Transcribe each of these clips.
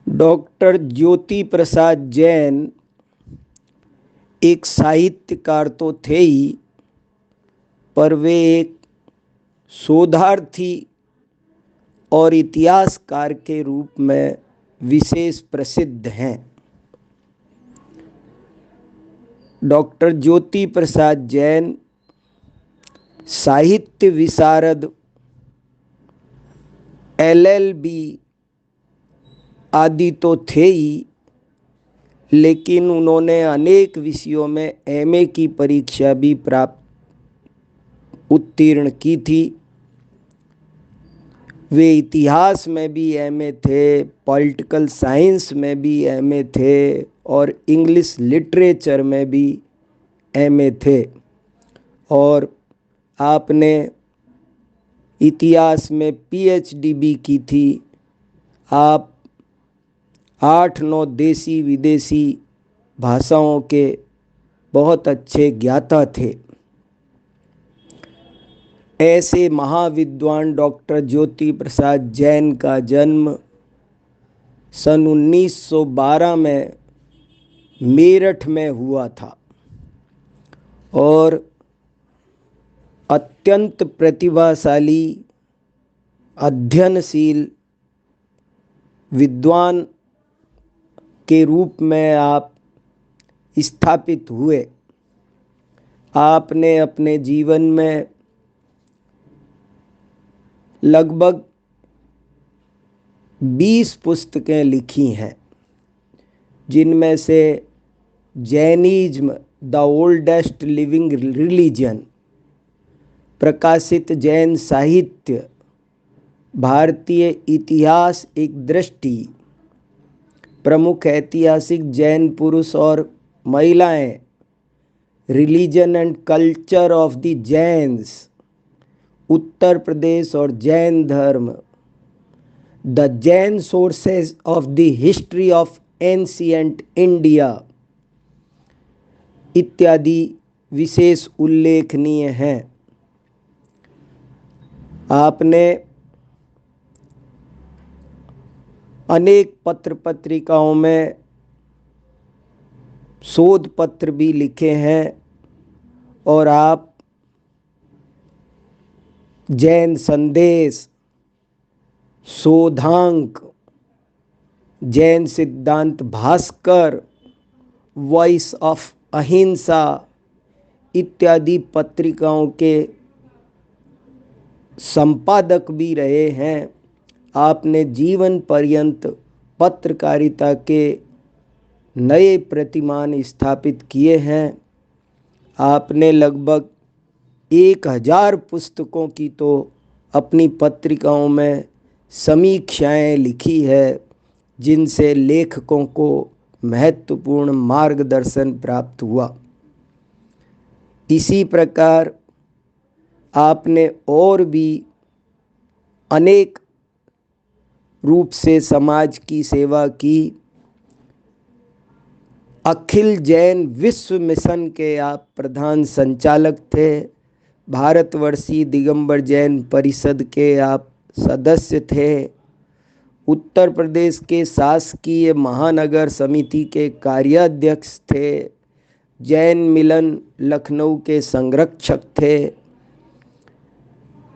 Doctor Jyoti Prasad Jain एक साहित्यकार तो थे ही, पर वे एक शोधार्थी और इतिहासकार के रूप में विशेष प्रसिद्ध हैं। डॉक्टर ज्योति प्रसाद जैन साहित्य विशारद, LLB आदि तो थे ही, लेकिन उन्होंने अनेक विषयों में MA की परीक्षा भी उत्तीर्ण की थी। वे इतिहास में भी MA थे, पॉलिटिकल साइंस में भी MA थे और इंग्लिश लिटरेचर में भी MA थे। और आपने इतिहास में PhD भी की थी। आप 8-9 देसी विदेशी भाषाओं के बहुत अच्छे ज्ञाता थे। ऐसे महाविद्वान डॉक्टर ज्योति प्रसाद जैन का जन्म सन 1912 में मेरठ में हुआ था और अत्यंत प्रतिभाशाली, अध्ययनशील विद्वान के रूप में आप स्थापित हुए। आपने अपने जीवन में लगभग 20 पुस्तकें लिखी हैं, जिनमें से Jainism the oldest living religion, प्रकाशित जैन साहित्य, भारतीय इतिहास एक दृष्टि, प्रमुख ऐतिहासिक जैन पुरुष और महिलाएं, religion and culture of the Jains, Uttar Pradesh और जैन धर्म, the Jain sources of the history of ancient India इत्यादि विशेष उल्लेखनीय हैं। आपने अनेक पत्र पत्रिकाओं में शोध पत्र भी लिखे हैं और आप जैन संदेश, शोधांक, जैन सिद्धांत भास्कर, वॉइस ऑफ अहिंसा इत्यादि पत्रिकाओं के संपादक भी रहे हैं। आपने जीवन पर्यंत पत्रकारिता के नए प्रतिमान स्थापित किए हैं। आपने लगभग 1000 पुस्तकों की तो अपनी पत्रिकाओं में समीक्षाएं लिखी है, जिनसे लेखकों को महत्वपूर्ण मार्गदर्शन प्राप्त हुआ। इसी प्रकार आपने और भी अनेक रूप से समाज की सेवा की। अखिल जैन विश्व मिशन के आप प्रधान संचालक थे। भारतवर्षीय दिगंबर जैन परिषद के आप सदस्य थे। उत्तर प्रदेश के शासकीय महानगर समिति के कार्याध्यक्ष थे। जैन मिलन लखनऊ के संरक्षक थे।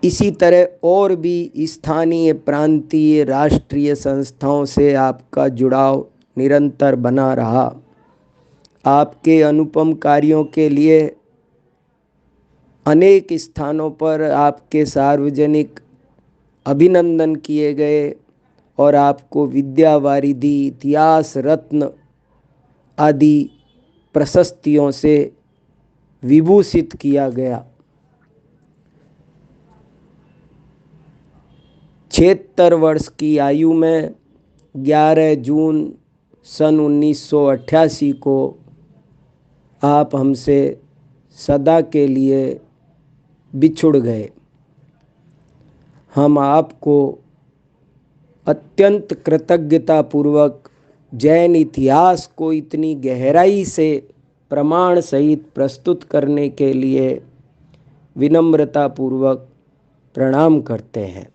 इसी तरह और भी स्थानीय, प्रांतीय, राष्ट्रीय संस्थाओं से आपका जुड़ाव निरंतर बना रहा। आपके अनुपम कार्यों के लिए अनेक स्थानों पर आपके सार्वजनिक अभिनंदन किए गए और आपको विद्या वारिधि, इतिहास रत्न आदि प्रशस्तियों से विभूषित किया गया। 76 वर्ष की आयु में 11 जून सन 1988 को आप हमसे सदा के लिए बिछुड़ गए। हम आपको अत्यंत कृतज्ञतापूर्वक जैन इतिहास को इतनी गहराई से प्रमाण सहित प्रस्तुत करने के लिए विनम्रतापूर्वक प्रणाम करते हैं।